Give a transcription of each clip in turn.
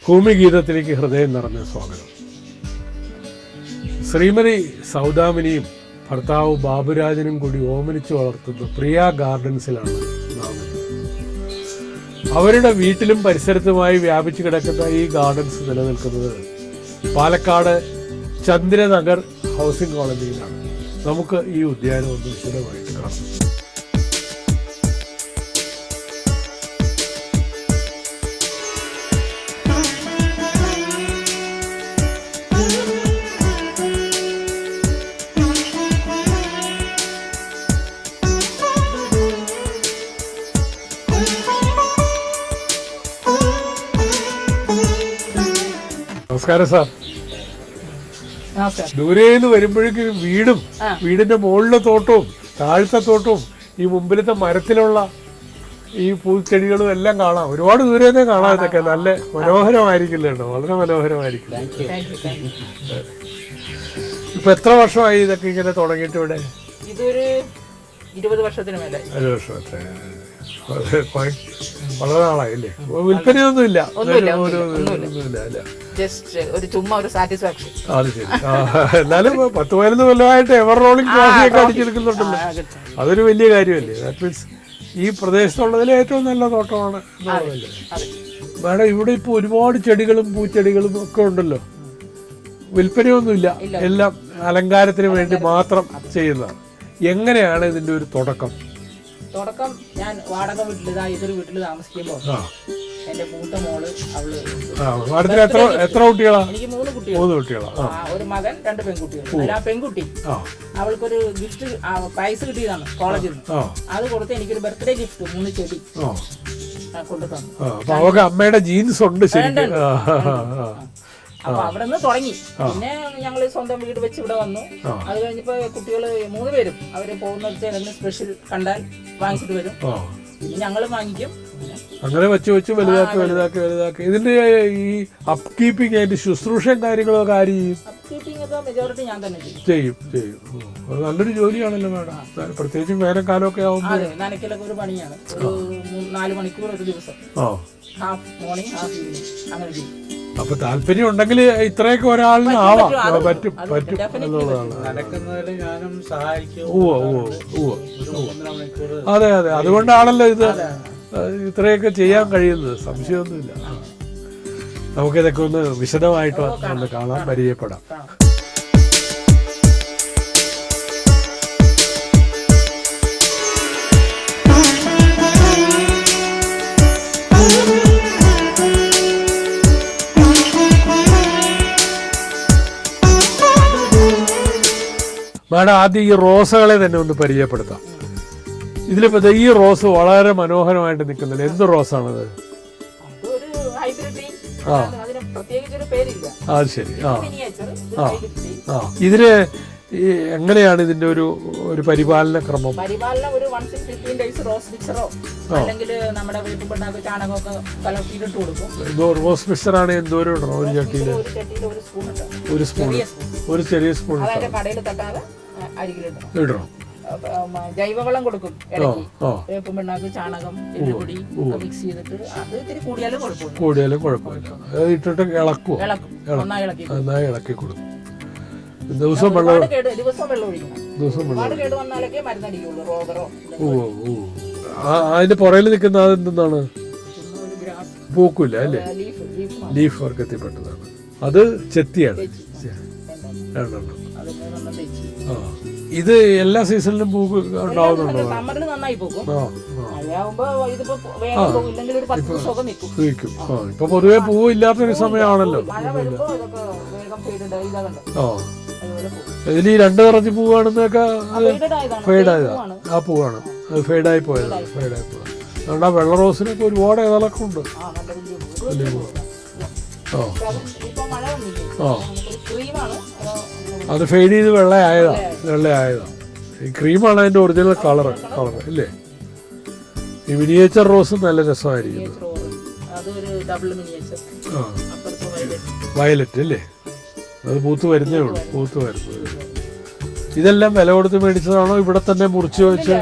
ഭൂമിഗീതത്തിലേക്ക് ഹൃദയം നിറഞ്ഞ സ്വാഗതം. ശ്രീമതി സൗദാമിനിയും ഭർത്താവ് ബാബുരാജനും കൂടി ഓമനിച്ചു വളർത്തുന്ന പ്രിയ ഗാർഡൻസിലാണ് നാം. അവരുടെ വീട്ടിലും പരിസരത്തുമായി വ്യാപിച്ചു കിടക്കുന്ന ഈ ഗാർഡൻസ് നിലനിൽക്കുന്നത് പാലക്കാട് ചന്ദ്രനഗർ ഹൗസിംഗ് കോളനിയിലാണ്. നമുക്ക് ഈ ഉദ്യാനം ഒന്ന് വിശദമായിട്ട് കാണാം. നമസ്കാരം സാർ. ദൂരേന്ന് വരുമ്പോഴേക്കും വീടും വീടിന്റെ മുകളിലെ തോട്ടവും താഴത്തെ തോട്ടവും ഈ മുമ്പിലത്തെ മരത്തിലുള്ള ഈ പൂച്ചെടികളും എല്ലാം കാണാം. ഒരുപാട് ദൂരേന്നേ കാണാം. ഇതൊക്കെ നല്ല മനോഹരമായിരിക്കില്ല കേട്ടോ, വളരെ മനോഹരമായിരിക്കും. ഇപ്പൊ എത്ര വർഷമായി ഇതൊക്കെ ഇങ്ങനെ തുടങ്ങിയിട്ട് ഇവിടെ? ഇതൊരു 20 വർഷത്തിന് മേലെ. 20 വർഷം. വളരെ നാളായില്ലേ? വിൽപ്പനയൊന്നുമില്ല? അത് ശരി. എന്നാലും 10-15 കൊല്ലമായിട്ട് എവർ റോളിംഗ് ട്രോഫിയൊക്കെ അടിച്ചെടുക്കുന്നുണ്ടല്ലോ. അതൊരു വലിയ കാര്യമല്ലേ? ദാറ്റ് മീൻസ് ഈ പ്രദേശത്തുള്ളതിൽ ഏറ്റവും നല്ല തോട്ടമാണ് എന്നുള്ളതല്ലേ? മാഡം, ഇവിടെ ഇപ്പൊ ഒരുപാട് ചെടികളും പൂച്ചെടികളും ഒക്കെ ഉണ്ടല്ലോ. വിൽപ്പനയൊന്നുമില്ല, എല്ലാം അലങ്കാരത്തിന് വേണ്ടി മാത്രം ചെയ്യുന്നതാണ്. എങ്ങനെയാണ് ഇതിന്റെ ഒരു തുടക്കം? ഞാൻ വാടക വീട്ടിൽ ഇതൊരു വീട്ടിൽ താമസിക്കുമ്പോ എന്റെ മൂത്ത മോള് എത്ര കുട്ടികളാ? എനിക്ക് 3 കുട്ടികളാ. ഒരു മകൻ 2 പെൺകുട്ടികൾ. ആ പെൺകുട്ടി അവൾക്കൊരു ഗിഫ്റ്റ് പ്രൈസ് കിട്ടിയതാണ് കോളേജിൽ നിന്ന്. അത് കൊടുത്ത് എനിക്കൊരു ബർത്ത്ഡേ ഗിഫ്റ്റ് 3 ചെടി കൊണ്ടു തന്നു. അമ്മയുടെ ജീൻസ് ഉണ്ട് ശരിക്കും. അപ്പൊ അവിടെ നിന്ന് തുടങ്ങി. പിന്നെ ഞങ്ങൾ സ്വന്തം വീട് വെച്ച് ഇവിടെ വന്നു. അത് കഴിഞ്ഞപ്പോ കുട്ടികള് 3 പേരും അവര് പോകുന്ന സ്പെഷ്യൽ കണ്ടാൽ വാങ്ങിച്ചിട്ട് വരും. പിന്നെ ഞങ്ങളും വാങ്ങിക്കും. അങ്ങനെ വെച്ച് വലുതാക്കി ഇതിന്റെ ഈ അപ് കീപ്പിംഗ് ആയിട്ട് ശുശ്രൂഷയും കാര്യങ്ങളും ഒക്കെ ആര് ചെയ്യും? മെജോറിറ്റി ഞാൻ തന്നെ ചെയ്യും. അത് നല്ലൊരു ജോലിയാണല്ലോ മാഡം. പ്രത്യേകിച്ചും വേനൽക്കാലമൊക്കെ ആവുമ്പോൾ നനയ്ക്കലൊക്കെ ഒരു പണിയാണ്. ഒരു 4 മണിക്കൂർ ഒരു ദിവസം. ഹാഫ് മോർണിംഗ് ഹാഫ് ഈവനിങ് അങ്ങനെ ചെയ്യും. അപ്പൊ താല്പര്യം ഉണ്ടെങ്കിൽ ഇത്രയൊക്കെ ഒരാളിന് ആവാം, പറ്റും എന്നുള്ളതാണ്. അതെ, അതുകൊണ്ടാണല്ലോ ഇത് ഇത്രയൊക്കെ ചെയ്യാൻ കഴിയുന്നത്. സംശയമൊന്നുമില്ല. നമുക്കിതൊക്കെ ഒന്ന് വിശദമായിട്ട് ഒന്ന് കാണാൻ, പരിചയപ്പെടാം. മാഡം, ആദ്യം ഈ റോസകളെ തന്നെ ഒന്ന് പരിചയപ്പെടുത്താം. ഇതിലിപ്പോ ഈ റോസ് വളരെ മനോഹരമായിട്ട് നിൽക്കുന്നില്ല. എന്ത് റോസാണത്? അത് ശരി. ഇതിന് എങ്ങനെയാണ് ഇതിന്റെ ഒരു പരിപാലന ക്രമം? പരിപാലനം ഒരു 15 ഡേയ്സ് റോസ് മിക്സറോ അല്ലെങ്കിൽ നമ്മുടെ വീട്ടുണ്ടാക്കി ചാണകമൊക്കെ കലർത്തിയിട്ട് കൊടുക്കും. റോസ് മിക്സറാണ് എന്തോരം ഇടണം? ഒരു ചട്ടിയിൽ ഒരു സ്പൂൺ, ഒരു ചെറിയ സ്പൂൺ കടയിൽ തട്ടാതെ ഇടണം. ജൈവവളം കൊടുക്കും. വേപ്പും പിണ്ണാക്ക്, ചാണകം, എല്ലുപൊടി മിക്സ് ചെയ്തിട്ട് അത് ഇത്തിരി കൂടിയാലും കുഴപ്പമില്ല. അത് ഇട്ടിട്ട് ഇളക്കും, നന്നായി ഇളക്കി കൊടുക്കും. ദിവസം വെള്ളം ഒഴിക്കണം. കേട് വന്നാലൊക്കെ മരുന്നടിക്കുള്ളൂ. റോഗറോ. അതിന്റെ പുറകിൽ നിൽക്കുന്ന അതെന്താണ്? പൂക്കില്ല അല്ലേ? ലീഫ് വർഗത്തിൽപ്പെട്ടതാണ്. അത് ചെത്തിയാണ്. ഇത് എല്ലാ സീസണിലും പൂ ഉണ്ടാവുന്നുണ്ടോ? ഇപ്പൊ പൊതുവെ പൂവ് ഇല്ലാത്തൊരു സമയമാണല്ലോ. ഇതിൽ ഈ 2 നിറഞ്ഞ പൂവാണെന്നൊക്കെ ഫെയ്ഡായതാ. ആ പൂവാണ് അത് ഫെയ്ഡായി പോയതാണ്. അതുകൊണ്ട് ആ വെള്ള റോസിനൊക്കെ ഒരുപാട് ഇതളൊക്കെ ഉണ്ട്. അത് ഫെയ്ഡ് ചെയ്ത് വെള്ളയായതാ. ഈ ക്രീമാണ് അതിന്റെ ഒറിജിനൽ കളർ അല്ലേ? ഈ മിനിയേച്ചർ റോസ് നല്ല രസമായിരിക്കും. വയലറ്റ് അല്ലേ? അത് പൂത്ത് വരുന്നേ ഉള്ളൂ. ഇതെല്ലാം വില കൊടുത്ത് മേടിച്ചതാണോ? ഇവിടെ തന്നെ മുറിച്ച് വെച്ച്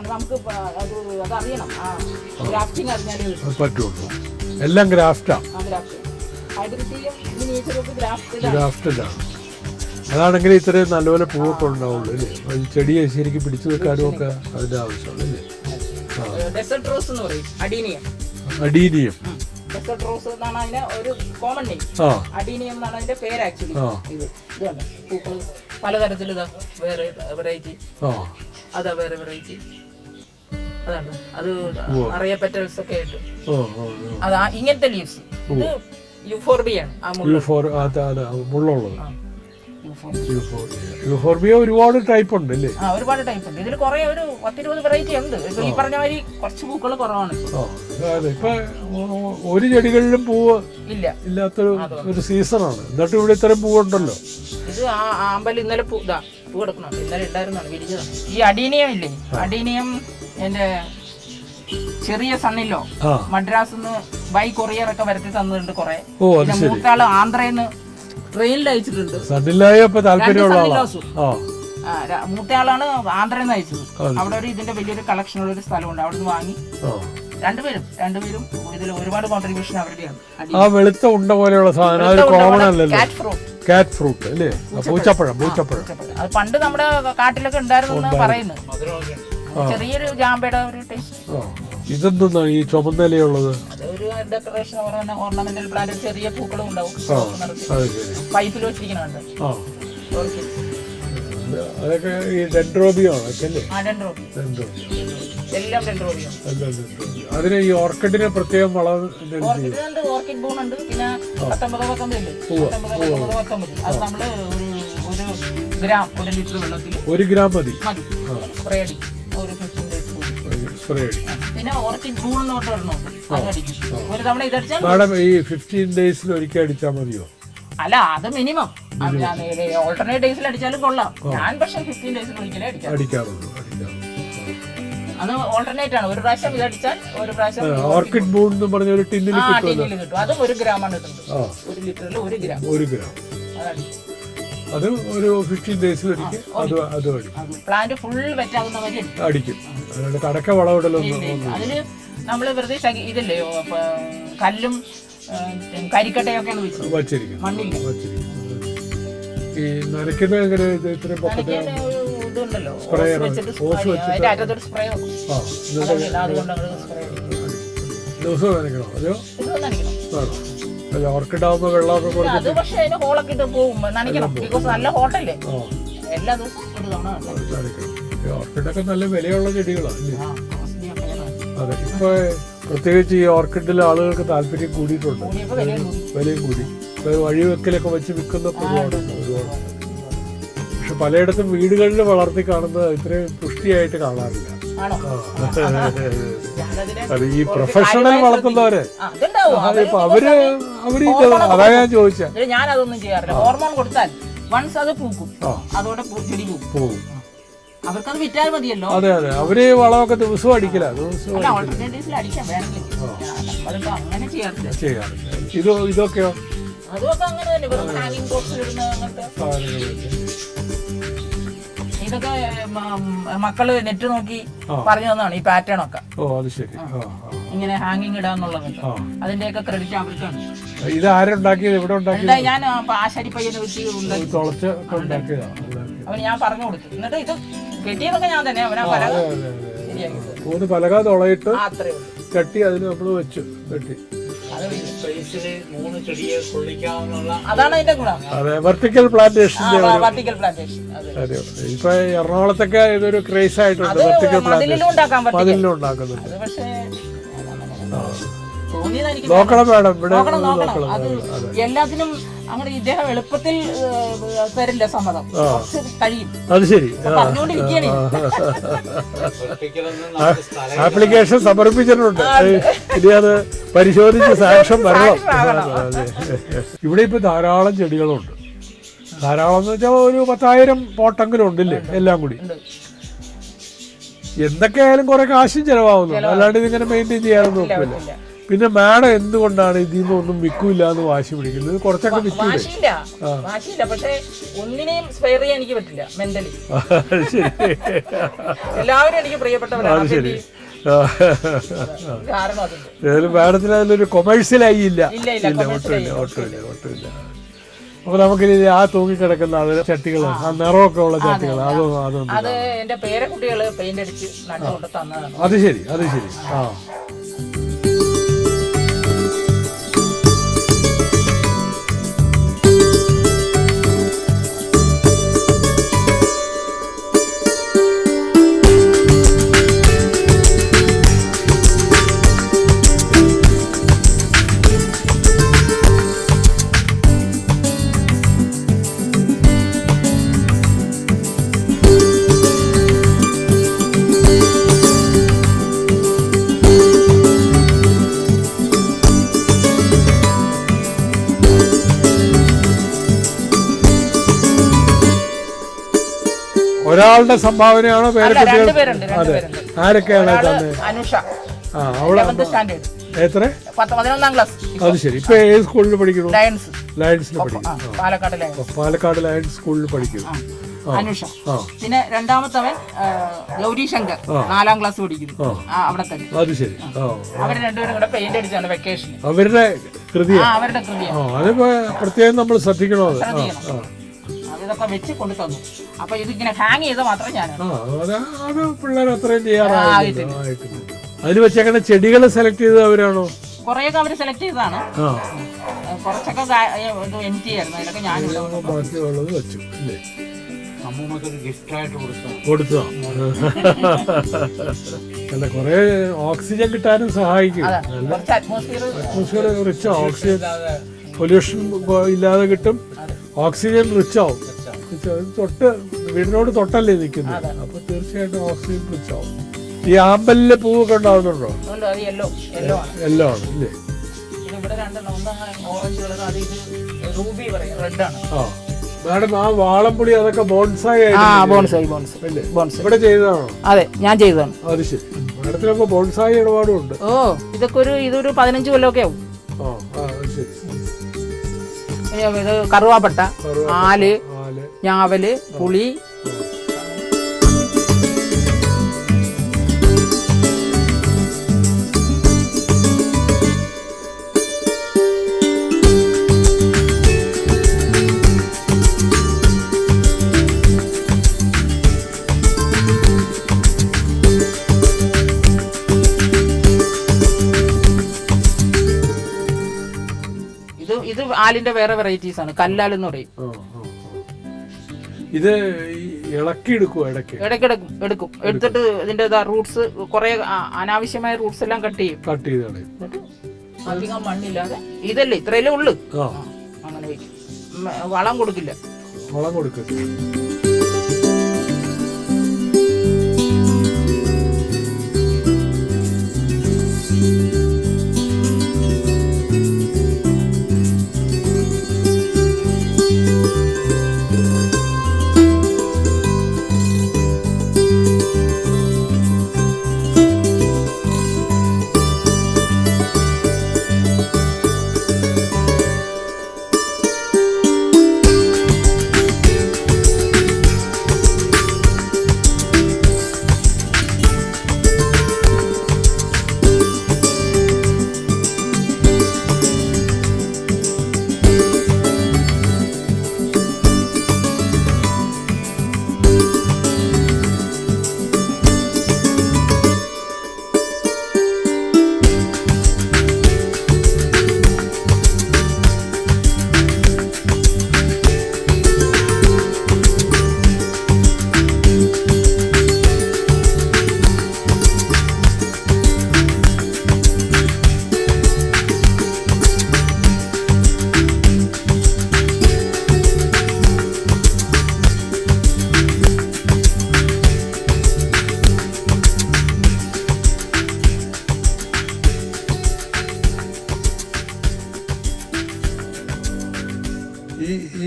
ഉണ്ട്. നമുക്ക് അത് അറിയണം, ഗ്രാഫ്റ്റിംഗ് അറിഞ്ഞാലേ പറ്റുള്ളൂ. എല്ലാം ഗ്രാഫ്റ്റാ. ഹൈബ്രിഡിയും മിനിയേച്ചറും ഗ്രാഫ്റ്റിലാണ്. അതാണെങ്കിൽ ഇത്രയും നല്ലപോലെ പൂവൊക്കെ ഉണ്ടാവുള്ളൂ അല്ലേ? ചെടിയെ ശരിക്കും പിടിച്ചു വെക്കാനും ഒക്കെ അതിന്റെ ആവശ്യമുള്ളൂ അല്ലേ? ഡെസേർട്ട് റോസ് എന്ന് പറയും, അഡീനിയം. അഡീനിയം ഡെസേർട്ട് റോസ് എന്നാണ് അതിന്റെ ഒരു കോമൺ നെയിം. അഡീനിയം എന്നാണ് അതിന്റെ പേര് ആക്ച്വലി. ഇതാണ് പൂക്കൾ പലതരത്തിൽ. ഇതാ വേറെ വെറൈറ്റി, അതാ വേറെ വെറൈറ്റി. അതാണ് അത് അറിയപ്പെട്ടൽസ് ഒക്കെ ആയിട്ട്. അതാ ഇങ്ങനത്തെ ലീവ്സ്. ഇത് യൂഫോർബിയാണ്. യൂഫോർബിയ ഒരുപാട് ടൈപ്പ് ഉണ്ട് അല്ലേ? ഒരുപാട് ടൈപ്പ് ഉണ്ട്. ഇതിൽ കുറെ ഒരു 10-20 വെറൈറ്റി ഉണ്ട്. ഇപ്പൊ ഈ പറഞ്ഞ മാതിരി കുറച്ച് പൂക്കൾ കുറവാണ്. ഇപ്പൊ ഒരു ചെടികളിലും പൂവ് ഇല്ലാത്തൊരു സീസണാണ്. എന്നിട്ട് ഇവിടെ ഇത്രയും പൂവുണ്ടല്ലോ. ഇത് ആമ്പൽ ഇന്നലെ പൂ കിടക്കുന്നുണ്ട്. ഇന്നലെ ഉണ്ടായിരുന്നാണ്, വിരിഞ്ഞതാണ്. ഈ അഡീനിയം ഇല്ലേ, അഡീനിയം എന്റെ ചെറിയ സണ്ണിലോ മദ്രാസ് ബൈ കൊറിയർ ഒക്കെ വരത്തി തന്നിട്ടുണ്ട് കുറെ. മൂത്താള് ആന്ധ്രന്ന് ട്രെയിനിൽ അയച്ചിട്ടുണ്ട്. മൂത്തയാളാണ് ആന്ധ്രയിൽ നിന്ന് അയച്ചത്. അവിടെ ഒരു ഇതിന്റെ വലിയൊരു കളക്ഷനുള്ള ഒരു സ്ഥലമുണ്ട്, അവിടെ നിന്ന് വാങ്ങി. രണ്ടുപേരും ഇതിൽ ഒരുപാട് കോൺട്രിബ്യൂഷൻ അവരുടെയാണ്. ആ വെളുത്ത ഉണ്ട പോലെയുള്ള സാധനം കാറ്റ് ഫ്രൂട്ട് അല്ലേ? പൂച്ചപ്പഴം. അത് പണ്ട് നമ്മുടെ കാട്ടിലൊക്കെ ഉണ്ടായിരുന്നു പറയുന്നു. ചെറിയൊരു ജാമ്പയുടെ ഒരു ടേസ്റ്റ്. ഇതെന്താ ഈ ചുമന്നലയുള്ളത്? ഒരു ഡെക്കറേഷൻ ഓർണമെന്റൽ പ്ലാന്റ്, ചെറിയ പൂക്കളും ഉണ്ടാവും. പൈപ്പിൽ വെച്ചിരിക്കുന്നുണ്ട്. അതൊക്കെ ഈ ഡെൻഡ്രോബിയോ ആണല്ലേ? എല്ലാം ഡെൻഡ്രോബിയോ. അതിന് ഈ ഓർക്കിഡിന് പ്രത്യേകം വളം? ഓർക്കിഡ് ബൂൺ ഉണ്ട്. പിന്നെ 19 അത് നമ്മള് ഒരു ഗ്രാം 1 ലിറ്റർ വെള്ളത്തിൽ 1 ഗ്രാം മതി. സ്പ്രേ അടിക്കും. ഒരു 15 days സ്പ്രേ അടിക്കും. പിന്നെ ഓർക്കിഡ് ബൂൺ എന്ന് പറഞ്ഞിട്ടുണ്ട്, അത് അടിക്കും. ഒരു തവണ ഇതടിച്ചാൽ മാഡം ഈ 15 ഡേയ്സിൽ ഒരിക്കൽ അടിച്ചാൽ മതിയോ? അല്ല, അത് മിനിമം. ഓൾട്ടർനേറ്റ് ഡേയ്സിൽ അടിച്ചാലും കൊള്ളാം. ഞാൻ പക്ഷേ 15 ഡേയ്സിൽ ഒരിക്കലേ അടിക്കാറുള്ളൂ. അത് ഓൾട്ടർനേറ്റ് ആണ്. ഒരു പ്രാവശ്യം ഇതടിച്ചാൽ ഒരു പ്രാവശ്യം ഓർക്കിഡ് ബൂൺ എന്ന് പറഞ്ഞ ഒരു ടിന്നിൽ കിട്ടും. അതും 1 ഗ്രാമാണ് ഇടുന്നത്. 1 ലിറ്ററിൽ 1 ഗ്രാം. അത് ഒരു 15 ഡേയ്സിൽ ഒരിക്കൽ അത് പ്ലാന്റ് ഫുൾ വെറ്റാകുന്നവരെ അടിക്കും. കടക്ക വളമിടലൊന്നും അതിന് നമ്മൾ വെറുതെ ഇതില്ലേ കല്ലും കരിക്കട്ടയൊക്കെയാണ് വെച്ചിരിക്കുന്നത്, മണ്ണില്ല. ഈ നനയ്ക്കുന്ന എങ്ങനെ? ഇത്രയും ഇതുണ്ടല്ലോ, അറ്റത്തൊരു സ്പ്രേ വെക്കും. ദിവസവും നനയ്ക്കണോ? അതെയോ? ഓർക്കിഡ് ആവുമ്പോ വെള്ളമൊക്കെ കൊടുക്കും. അത് പക്ഷേ അതിന് ഹോളൊക്കെ ഇട്ട് പോകും, നനയ്ക്കണം. ബിക്കോസ് നല്ല ഹോട്ടല്ലേ, എല്ലാ ദിവസവും ഒരു തവണ നനയ്ക്കണം. ഓർക്കിഡൊക്കെ നല്ല വിലയുള്ള ചെടികളാണ്. അതെ, ഇപ്പൊ പ്രത്യേകിച്ച് ഈ ഓർക്കിഡിൽ ആളുകൾക്ക് താല്പര്യം കൂടിയിട്ടുണ്ട്, വിലയും കൂടി. ഇപ്പൊ വഴിവെക്കലൊക്കെ വെച്ച് വിൽക്കുന്ന ഒരുപാട്. പക്ഷെ പലയിടത്തും വീടുകളിൽ വളർത്തി കാണുന്നത് ഇത്രയും പുഷ്ടിയായിട്ട് കാണാറില്ല. അത് ഈ പ്രൊഫഷണൽ വളർത്തുന്നവര് അവര് അതാ ഞാൻ ചോദിച്ചത്. ഞാൻ അതൊന്നും ചെയ്യാറില്ല. ഹോർമോൺ കൊടുത്താൽ വൺസ് അത് പൂക്കും, അതോടെ ചെടി പോകും. അവർക്കത് വിറ്റാൽ മതിയല്ലോ. അതെ, അവര് വളമൊക്കെ ദിവസവും അടിക്കില്ല. അങ്ങനെ ചെയ്യാറില്ല. ഇതൊക്കെയോ? അതൊക്കെ അങ്ങനെ തന്നെ. ഹാങ്ങിങ് ബോക്സിൽ ഇടുന്ന അങ്ങനത്തെ ഇതൊക്കെ മക്കള് നെറ്റ് നോക്കി പറഞ്ഞു തന്നാണ് ഈ പാറ്റേൺ ഒക്കെ. ഇങ്ങനെ ഹാങ്ങിങ് ഇടാന്നുള്ളത്. അതിന്റെയൊക്കെ ക്രെഡിറ്റ് അവർക്കാണ്. ഇത് ആരുണ്ടാക്കിയത്? ഇവിടെ ഉണ്ടാക്കിയത് ഞാൻ ആശാരി പയ്യനെ വെച്ച് അവന് ഞാൻ പറഞ്ഞു കൊടുത്തു. എന്നിട്ട് ഇത് കെട്ടിയതൊക്കെ ഞാൻ തന്നെ. അവനാ പലക തുളയിട്ട് കെട്ടി അതിന് നമ്മള് വെച്ചു കെട്ടി. അതാണ് അതിന്റെ ഗുണം. അതെ, വെർട്ടിക്കൽ പ്ലാന്റേഷൻ. ഇപ്പൊ എറണാകുളത്തൊക്കെ ഇതൊരു ക്രേസ് ആയിട്ടുണ്ട്. വെർട്ടിക്കൽ പ്ലാന്റേഷൻ മതിലിലും ഉണ്ടാക്കുന്നുണ്ട്. നോക്കണം മാഡം, ഇവിടെ എല്ലാത്തിനും അങ്ങനെ ഇദ്ദേഹം എളുപ്പത്തിൽ തരില്ല സമ്മതം, കഴിയും. അത് ശരി. പറഞ്ഞുകൊണ്ടിരിക്കുകയാണ്. ആപ്ലിക്കേഷൻ സമർപ്പിച്ചിട്ടുണ്ട്, ഇനി അത് പരിശോധിച്ച് സാക്ഷ്യം വരണം. ഇവിടെ ഇപ്പൊ ധാരാളം ചെടികളുണ്ട്. ധാരാളം എന്ന് വെച്ചാൽ ഒരു 10,000 പോട്ടെങ്കിലും ഉണ്ടല്ലേ എല്ലാം കൂടി. എന്തൊക്കെയായാലും കുറെ കാശും ചെലവാകുന്നു, അല്ലാണ്ട് ഇതിങ്ങനെ മെയിൻറ്റെയിൻ ചെയ്യാനൊന്നും നോക്കില്ല. പിന്നെ മാഡം എന്തുകൊണ്ടാണ് ഇതിൽ നിന്നൊന്നും വിൽക്കൂല എന്ന് വാശി പിടിക്കുന്നത്? കുറച്ചൊക്കെ വിൽക്കൂലേ? വാശിയില്ല, പക്ഷെ ഒന്നിനെയും സ്പെയർ ചെയ്യാൻ എനിക്ക് പറ്റില്ല മെന്റലി. ശരി, എല്ലാവരും എനിക്ക് പ്രിയപ്പെട്ടവരാണ്. ശരി. കാരണം അതുണ്ട്. ഏതായാലും മാഡത്തിന് അതിലൊരു കൊമേഴ്സ്യലായി ഇല്ല. ഒട്ടുമില്ല. അപ്പൊ നമുക്കിനി ആ തൂങ്ങിക്കിടക്കുന്ന അതിന് ചട്ടികൾ, ആ നിറമൊക്കെ ഉള്ള ചട്ടികൾ, അതൊന്നും അത് എന്റെ പേരക്കുട്ടികള് പെയിന്റ് അടിച്ച് നട്ടുകൊണ്ട് തന്നതാണ്. അത് ശരി. ആ, ഒരാളുടെ സംഭാവനയാണോ പേരക്കുട്ടികൾ? അതെ. ആരൊക്കെയാണ് തന്നെ? അനുഷ, ആ, അവളെ എത്ര? 11ാം ക്ലാസ്. അത് ശരി. ഇപ്പൊ ഏത് സ്കൂളിൽ പഠിക്കുന്നു? ലയൺസിൽ പഠിക്കുന്നു. പാലക്കാട് ലയൺസ് സ്കൂളിൽ പഠിക്കുന്നു. അനുഷ. പിന്നെ രണ്ടാമത്തവൻ ഗൗരി ശങ്കർ, 4ാം ക്ലാസ് പഠിക്കുന്നു അവിടെ തന്നെ. അത് ശരി. അവര് രണ്ടുപേരും കൂടെ പെയിന്റ് അടിച്ചാണ് വെക്കേഷൻ. അവരുടെ കൃതിയാണ്. അവരുടെ കൃതിയാണ്. അതിപ്പോ പ്രത്യേകം നമ്മൾ ശ്രദ്ധിക്കണോ? ഇതൊക്കെ വെച്ച് കൊണ്ടു തന്നു. അപ്പൊ ഇതിങ്ങനെ ഹാങ് ചെയ്ത മാത്രം ഞാനാണ്. അത് പിള്ളേർ അത്രയും ചെയ്യാറായിട്ടില്ല. അതിന് വെച്ചേക്കുന്ന ചെടികൾ സെലക്ട് ചെയ്തത് അവരാണോ? കൊറേയൊക്കെ അവര് സെലക്ട് ചെയ്തതാണ്. കുറച്ചൊക്കെ എംറ്റി ആയിരുന്നു. അതിലൊക്കെ ഞാൻ ബാക്കിയുള്ളത് വെച്ചു അല്ലേ? കൊടുത്തോ? അല്ല, കൊറേ ഓക്സിജൻ കിട്ടാനും സഹായിക്കും. അറ്റ്മോസ്ഫിയർ റിച്ച്, ഓക്സിജൻ പൊല്യൂഷൻ ഇല്ലാതെ കിട്ടും, ഓക്സിജൻ റിച്ച് ആവും. വീടിനോട് തൊട്ടല്ലേ നിൽക്കുന്നത്, അപ്പൊ തീർച്ചയായിട്ടും ഓക്സിജൻ റിച്ച് ആവും. ഈ ആമ്പലിലെ പൂവൊക്കെ ഉണ്ടാവുന്നുണ്ടോ? എല്ലോ ആണ് അല്ലേ? മാഡം, ആ വാളംപുളി അതൊക്കെ ബോൺസായി ഇവിടെ ചെയ്തതാണോ? അതെ, ഞാൻ ചെയ്തതാണ്. അത് ശരി. മാഡത്തിനപ്പോ ബോൺസായി ഇടപാടും ഉണ്ട്. ഇതൊക്കെ ഇതൊരു 15 കൊല്ലമൊക്കെ ആവും. ഇത് കറുവാപ്പട്ട, ആല്, ഞാവല്, പുളി. ഇത് ആലിന്റെ വേറെ വെറൈറ്റീസ് ആണ്. കല്ലാൽ എന്ന് പറയും. ഇത് ഇളക്കി എടുക്കും, ഇടയ്ക്ക് എടുക്കും. എടുത്തിട്ട് ഇതിന്റെ റൂട്ട്സ്, കുറെ അനാവശ്യമായ റൂട്ട്സ് എല്ലാം കട്ട് ചെയ്ത് അധികം മണ്ണില്ലാതെ ഇതല്ലേ ഇത്രയല്ലേ ഉള്ളു, അങ്ങനെ വെക്കും. വളം കൊടുക്കില്ല.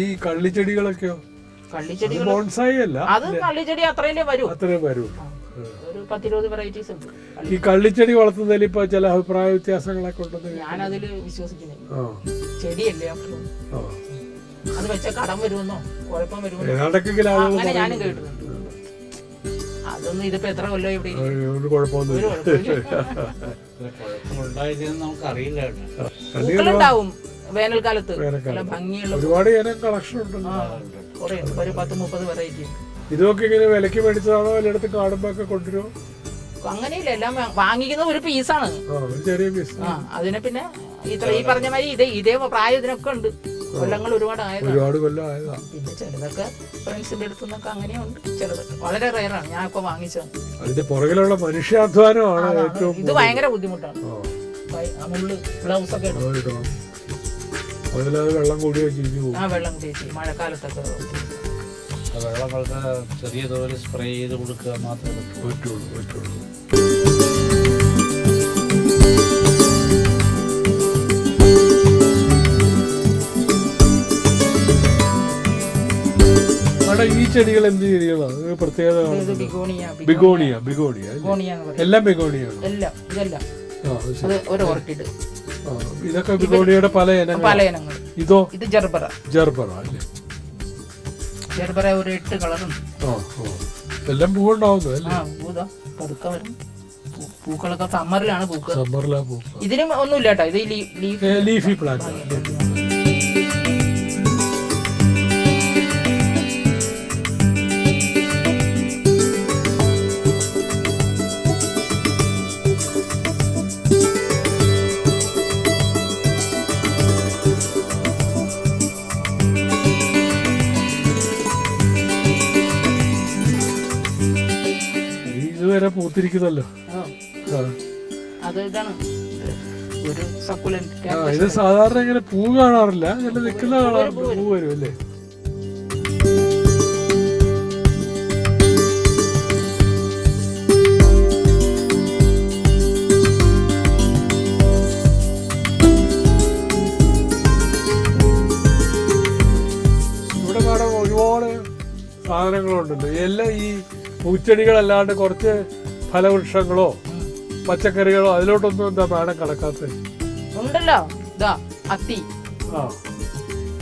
ഈ കള്ളിച്ചെടികളൊക്കെയോ? കള്ളിച്ചെടികൾ ബോൺസായി അല്ല, അത് കള്ളിച്ചെടി അത്രയല്ലേ വരൂ. അത്രയും വരൂ. ഒരു 10-20 വെറൈറ്റീസ് ഉണ്ട്. ഈ കള്ളിച്ചെടി വളർത്തുന്നതിൽ ഇപ്പൊ ചില അഭിപ്രായ വ്യത്യാസങ്ങളൊക്കെ ഉണ്ടെന്ന് ഞാനതിൽ വിശ്വസിക്കുന്നില്ല. ചെടിയല്ലേ അത് വെച്ചാൽ കടം വരുമെന്നോ കുഴപ്പം വരുമെന്നോ അങ്ങനെ ഞാനും കേട്ടിട്ടുണ്ട്. അതൊന്നും ഇതിപ്പോ എത്ര കൊല്ലം ഇവിടെ പൂക്കളുണ്ടാവും വേനൽക്കാലത്ത്. ഭംഗിയുള്ള ഒരുപാട് കളക്ഷൻ ഉണ്ട്. കുറെ ഒരു 10-30 വെറൈറ്റി. ഇതൊക്കെ ഇങ്ങനെ വിലക്ക് മേടിച്ചതാണോ എല്ലായിടത്ത് കാണുമ്പോ ഒക്കെ കൊണ്ടുവരുമോ? അങ്ങനെയില്ല, എല്ലാം വാങ്ങിക്കുന്ന ഒരു പീസാണ്, ചെറിയ പീസ്. അതിനെ പിന്നെ ഇത്ര ഈ പറഞ്ഞ മാതിരി ഇതേ പ്രായം ഇതിനൊക്കെ ഉണ്ട്. കൊല്ലങ്ങൾ ഒരുപാട് ആയതാ. പിന്നെ ചിലതൊക്കെ ഫ്രണ്ട്സിന്റെ അടുത്ത് നിന്നൊക്കെ അങ്ങനെയുണ്ട്. ചിലത് വളരെ റയറാണ്. ഞാൻ ഇപ്പൊ വാങ്ങിച്ചത്. അതിന്റെ പുറകിലുള്ള മനുഷ്യാധ്വാനമാണ് ഏറ്റവും. ഇത് ഭയങ്കര ബുദ്ധിമുട്ടാണ്. മുള്ളു ഗ്ലൗസ് ഒക്കെ വെള്ളം കൂടി വെള്ളം കൂടി മഴക്കാലത്തൊക്കെ വെള്ളങ്ങൾക്ക് ചെറിയ തോതിൽ സ്പ്രേ ചെയ്ത് കൊടുക്കുക മാത്രമേ പറ്റുള്ളൂ. ഈ ചെടികൾ എന്ത് ചെടികളാണ്? പ്രത്യേകത ബിഗോണിയ. എല്ലാം ബിഗോണിയാണ്. ഇതൊക്കെ ബിഗോണിയുടെ പല ഇനങ്ങൾ. ഇതോ? ഇത് ജർബറ അല്ലേ? ജർബറ ഒരു 8 കളറുണ്ട്. എല്ലാം പൂവുണ്ടാവുന്നു അല്ലേ? പതുക്കെ വരും. പൂക്കളൊക്കെ സമ്മറിലാണ് പൂക്കൾ. ഇതിനും ഒന്നുമില്ല കേട്ടോ. ഇത് ലീഫി പ്ലാന്റ്. ഇതുവരെ പൂത്തിരിക്കുന്നല്ലോ. ഇത് സാധാരണ ഇങ്ങനെ പൂ കാണാറില്ല. ചില നിൽക്കുന്ന കാണാറുണ്ട്. പൂ വരും അല്ലേ? ഇവിടെ കാണാൻ ഒരുപാട് സാധനങ്ങളുണ്ടല്ലോ. എല്ലാം ഈ പൂച്ചെടികളല്ലാണ്ട് കുറച്ച് ഫലവൃക്ഷങ്ങളോ പച്ചക്കറികളോ അതിലോട്ടൊന്നും എന്താ മാഡം കടക്കാത്ത ഉണ്ടല്ലോ. അത്തി,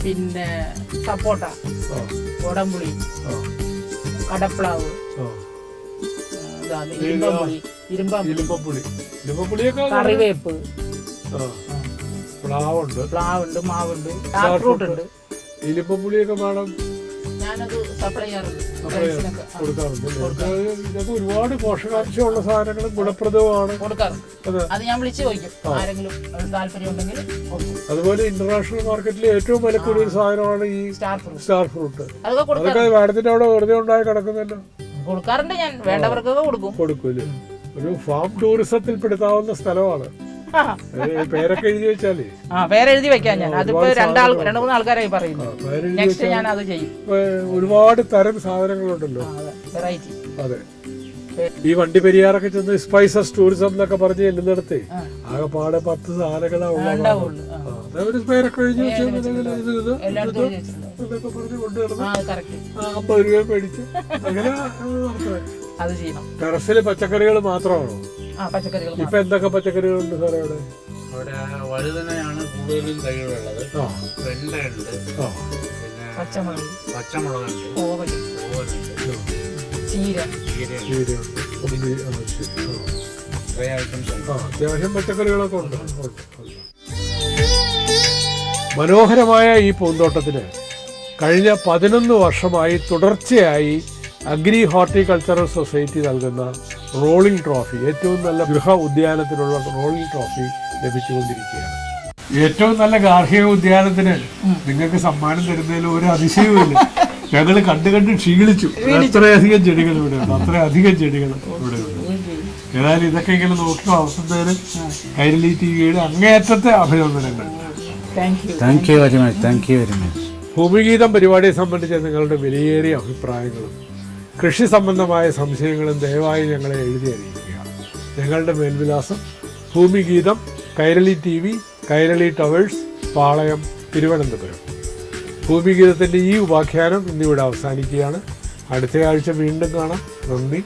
പിന്നെ സപ്പോട്ട, കൊടംപുളി, കടപ്ലാവ്, ഇരുമ്പുളിയൊക്കെ, കറിവേപ്പ്, പ്ലാവുണ്ട്, മാവുണ്ട്, ഫ്രൂട്ട് ഉണ്ട്. ഇലിമ്പുളിയൊക്കെ മാഡം ഞാനത് സപ്ലൈ ചെയ്യാറുണ്ട്. ഇതൊക്കെ ഒരുപാട് പോഷകാംശമുള്ള സാധനങ്ങളും ഗുണപ്രദവുമാണ്. അത് ഞാൻ വിളിച്ചു ചോദിക്കും, ആരെങ്കിലും താല്പര്യം ഉണ്ടെങ്കിൽ. അതുപോലെ ഇന്റർനാഷണൽ മാർക്കറ്റിൽ ഏറ്റവും വില കൂടിയ ഒരു സാധനമാണ് ഈ സ്റ്റാർ ഫ്രൂട്ട്. അതൊക്കെ മാഡത്തിന്റെ അവിടെ വെറുതെ ഉണ്ടായി കിടക്കുന്നല്ലോ. കൊടുക്കാറുണ്ട് ഞാൻ, വേണ്ടവർക്കൊക്കെ കൊടുക്കൂല്ലേ? ഒരു ഫാം ടൂറിസത്തിൽ പെടുത്താവുന്ന സ്ഥലമാണ്. പേരൊക്കെ എഴുതി വെച്ചാലേ പേരെഴുതി വെക്കാൻ ഞാൻ അതിപ്പോ 2-3 ആൾക്കാരായി പറയുന്നു. നെക്സ്റ്റ് ഞാൻ അത് ചെയ്യും. ഒരുപാട് തരം സാധനങ്ങളുണ്ടല്ലോ. അതെ, ഈ വണ്ടി പെരിയാറൊക്കെ ചെന്ന് സ്പൈസസ് ടൂറിസം എന്നൊക്കെ പറഞ്ഞ് ചെല്ലുന്നിടത്തേ ആകെ പാടെ 10 സാധനങ്ങളാവുള്ളൂ. പേരൊക്കെ എഴുതി വെച്ച് ഇതൊക്കെ പറഞ്ഞ് കൊണ്ടുവരണം. 50 രൂപ മേടിച്ച് അങ്ങനെ അത് ചെയ്യണം. ടെറസില് പച്ചക്കറികൾ മാത്രമാണോ? ഇപ്പൊ എന്തൊക്കെ പച്ചക്കറികളുണ്ട് സാറേ അവിടെ? അവിടെ വഴുതനയാണ് കൂടുതലും തൈകളുള്ളത്. വെണ്ടയുണ്ട്, പിന്നെ പച്ചമുളകുണ്ട്, അത്യാവശ്യം പച്ചക്കറികളൊക്കെ ഉണ്ട്. മനോഹരമായ ഈ പൂന്തോട്ടത്തിന് കഴിഞ്ഞ 11 വർഷമായി തുടർച്ചയായി അഗ്രി ഹോർട്ടിക്കൾച്ചറൽ സൊസൈറ്റി നൽകുന്ന റോളിംഗ് ട്രോഫി, ഏറ്റവും നല്ല ഗൃഹ ഉദ്യാനത്തിനുള്ള റോളിംഗ് ട്രോഫി ലഭിച്ചുകൊണ്ടിരിക്കുകയാണ്. ഏറ്റവും നല്ല ഗാർഹിക ഉദ്യാനത്തിന് നിങ്ങൾക്ക് സമ്മാനം തരുന്നതിൽ ഒരു അതിശയവുമില്ല. ഞങ്ങൾ കണ്ട് ക്ഷീണിച്ചു. അത്രയധികം ചെടികൾ ഇവിടെയുണ്ട്, അത്രയധികം ചെടികൾ ഇവിടെയുണ്ട്. ഏതായാലും ഇതൊക്കെ ഇങ്ങനെ നോക്കി വളർത്തുന്നതിന് കൈരളി ടിവിയുടെ അങ്ങേയറ്റത്തെ അഭിനന്ദനങ്ങൾ. Thank you very much. Bhoomigeetham പരിപാടിയെ സംബന്ധിച്ച നിങ്ങളുടെ വിലയേറിയ അഭിപ്രായങ്ങളും കൃഷി സംബന്ധമായ സംശയങ്ങളും ദയവായി ഞങ്ങളെ എഴുതി അറിയിക്കുക. ഞങ്ങളുടെ മേൽവിലാസം ഭൂമിഗീതം, കൈരളി TV, കൈരളി ടവേഴ്സ്, പാളയം, തിരുവനന്തപുരം. ഭൂമിഗീതത്തിൻ്റെ ഈ ഉപാഖ്യാനം ഇന്നിവിടെ അവസാനിക്കുകയാണ്. അടുത്ത ആഴ്ച വീണ്ടും കാണാം. നന്ദി.